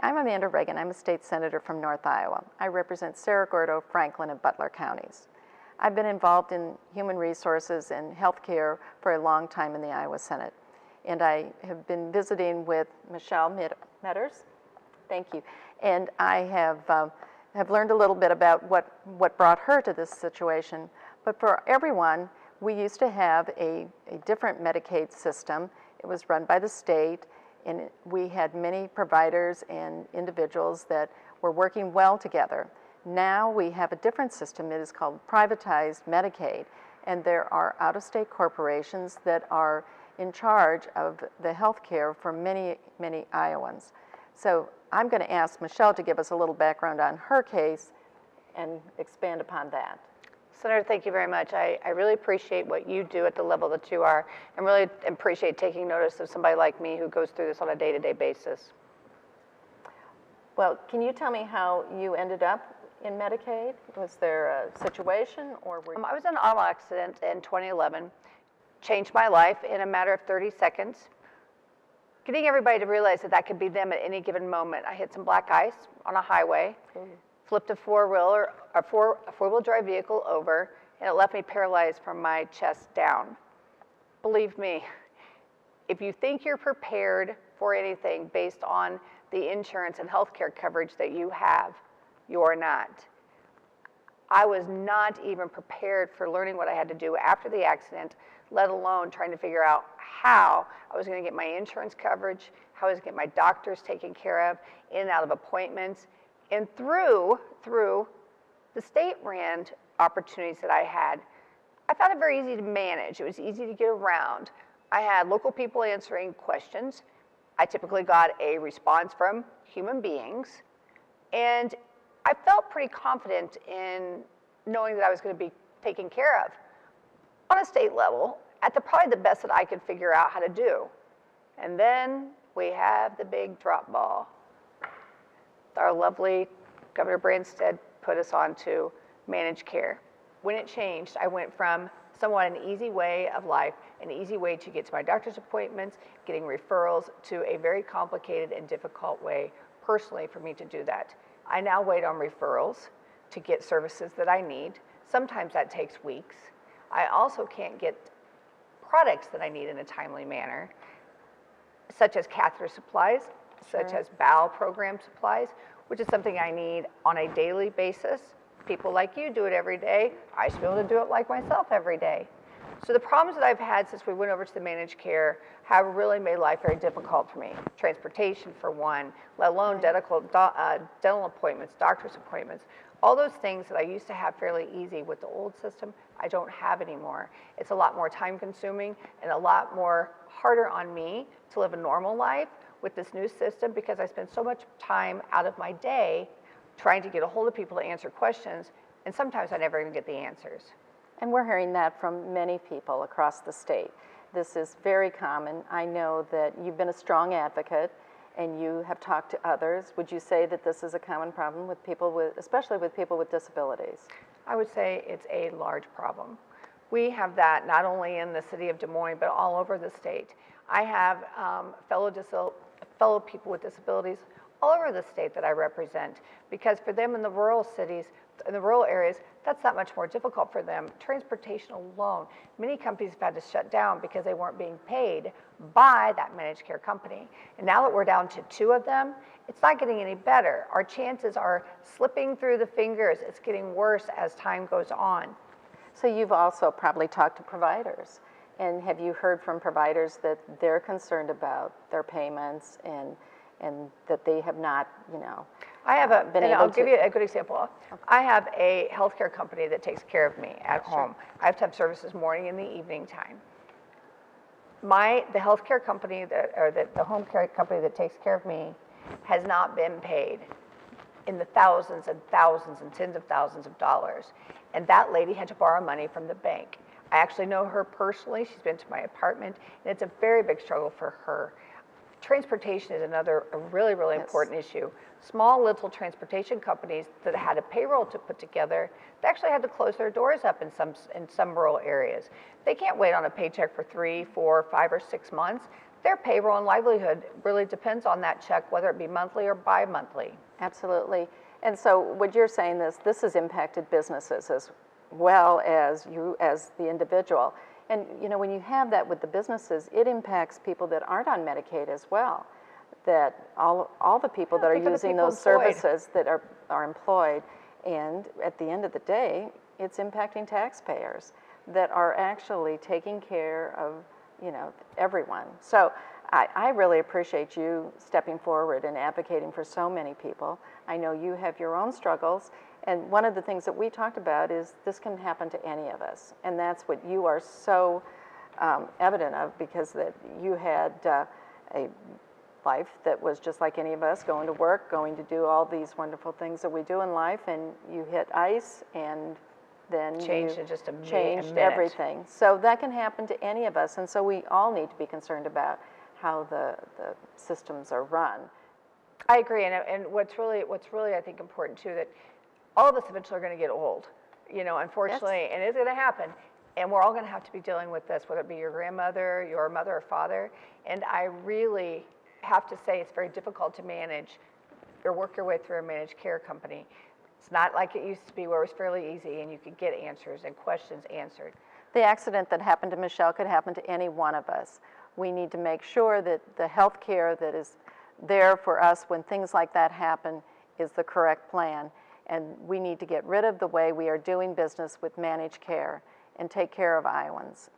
I'm Amanda Reagan. I'm a state senator from North Iowa. I represent Cerro Gordo, Franklin, and Butler counties. I've been involved in human resources and healthcare for a long time in the Iowa Senate. And I have been visiting with Michele Meadors. Thank you. And I have learned a little bit about what brought her to this situation. But for everyone, we used to have a different Medicaid system. It was run by the state, and we had many providers and individuals that were working well together. Now we have a different system. It is called privatized Medicaid, and there are out-of-state corporations that are in charge of the health care for many, many Iowans. So I'm going to ask Michele to give us a little background on her case and expand upon that. Senator, thank you very much. I really appreciate what you do at the level that you are, and really appreciate taking notice of somebody like me who goes through this on a day-to-day basis. Well, can you tell me how you ended up in Medicaid? Was there a situation, or were you... I was in an auto accident in 2011, changed my life in a matter of 30 seconds. Getting everybody to realize that that could be them at any given moment. I hit some black ice on a highway, flipped a four-wheel drive vehicle over, and it left me paralyzed from my chest down. Believe me, if you think you're prepared for anything based on the insurance and healthcare coverage that you have, you're not. I was not even prepared for learning what I had to do after the accident, let alone trying to figure out how I was going to get my insurance coverage, how I was going to get my doctors taken care of, in and out of appointments, and through the state-ran opportunities that I had. I found it very easy to manage. It was easy to get around. I had local people answering questions. I typically got a response from human beings, and I felt pretty confident in knowing that I was going to be taken care of on a state level at probably the best that I could figure out how to do. And then we have the big drop ball. Our lovely Governor Branstad put us on to managed care. When it changed, I went from somewhat an easy way of life, an easy way to get to my doctor's appointments, getting referrals, to a very complicated and difficult way personally for me to do that. I now wait on referrals to get services that I need. Sometimes that takes weeks. I also can't get products that I need in a timely manner, such as catheter supplies, such as bowel program supplies, which is something I need on a daily basis. People like you do it every day. I should be able to do it like myself every day. So the problems that I've had since we went over to the managed care have really made life very difficult for me. Transportation, for one, let alone dental appointments, doctor's appointments. All those things that I used to have fairly easy with the old system, I don't have anymore. It's a lot more time consuming and a lot more harder on me to live a normal life with this new system, because I spend so much time out of my day trying to get a hold of people to answer questions, and sometimes I never even get the answers. And we're hearing that from many people across the state. This is very common. I know that you've been a strong advocate and you have talked to others. Would you say that this is a common problem with people especially with people with disabilities? I would say it's a large problem. We have that not only in the city of Des Moines, but all over the state. I have fellow people with disabilities all over the state that I represent, because for them in the rural cities, in the rural areas, that's that much more difficult for them. Transportation alone, many companies have had to shut down because they weren't being paid by that managed care company. And now that we're down to 2 of them, it's not getting any better. Our chances are slipping through the fingers. It's getting worse as time goes on. So you've also probably talked to providers. And have you heard from providers that they're concerned about their payments and that they have not, I have I'll give you a good example. I have a healthcare company that takes care of me at home. I have to have services morning and the evening time. The healthcare company the home care company that takes care of me has not been paid in the thousands and thousands and tens of thousands of dollars. And that lady had to borrow money from the bank. I actually know her personally. She's been to my apartment, and it's a very big struggle for her. Transportation is another really, really important issue. Small little transportation companies that had a payroll to put together, they actually had to close their doors up in some rural areas. They can't wait on a paycheck for 3, 4, 5, or 6 months. their payroll and livelihood really depends on that check, whether it be monthly or bi-monthly. Absolutely. And so what you're saying is this has impacted businesses as well as you as the individual. And you know, when you have that with the businesses, it impacts people that aren't on Medicaid as well. That all the people that are using those services that are employed, and at the end of the day, it's impacting taxpayers that are actually taking care of, you know, everyone. So I really appreciate you stepping forward and advocating for so many people. I know you have your own struggles, and one of the things that we talked about is this can happen to any of us, and that's what you are so evident of, because that you had a life that was just like any of us, going to work, going to do all these wonderful things that we do in life, and you hit ice, and then Changed in just a minute. Changed everything. So that can happen to any of us, and so we all need to be concerned about how the systems are run. I agree, and what's really I think important too, that all of us eventually are going to get old, you know, unfortunately, and it's going to happen, and we're all going to have to be dealing with this, whether it be your grandmother, your mother or father, and I really have to say it's very difficult to manage or work your way through a managed care company. It's not like it used to be, where it was fairly easy and you could get answers and questions answered. The accident that happened to Michele could happen to any one of us. We need to make sure that the health care that is there for us when things like that happen is the correct plan. And we need to get rid of the way we are doing business with managed care and take care of Iowans.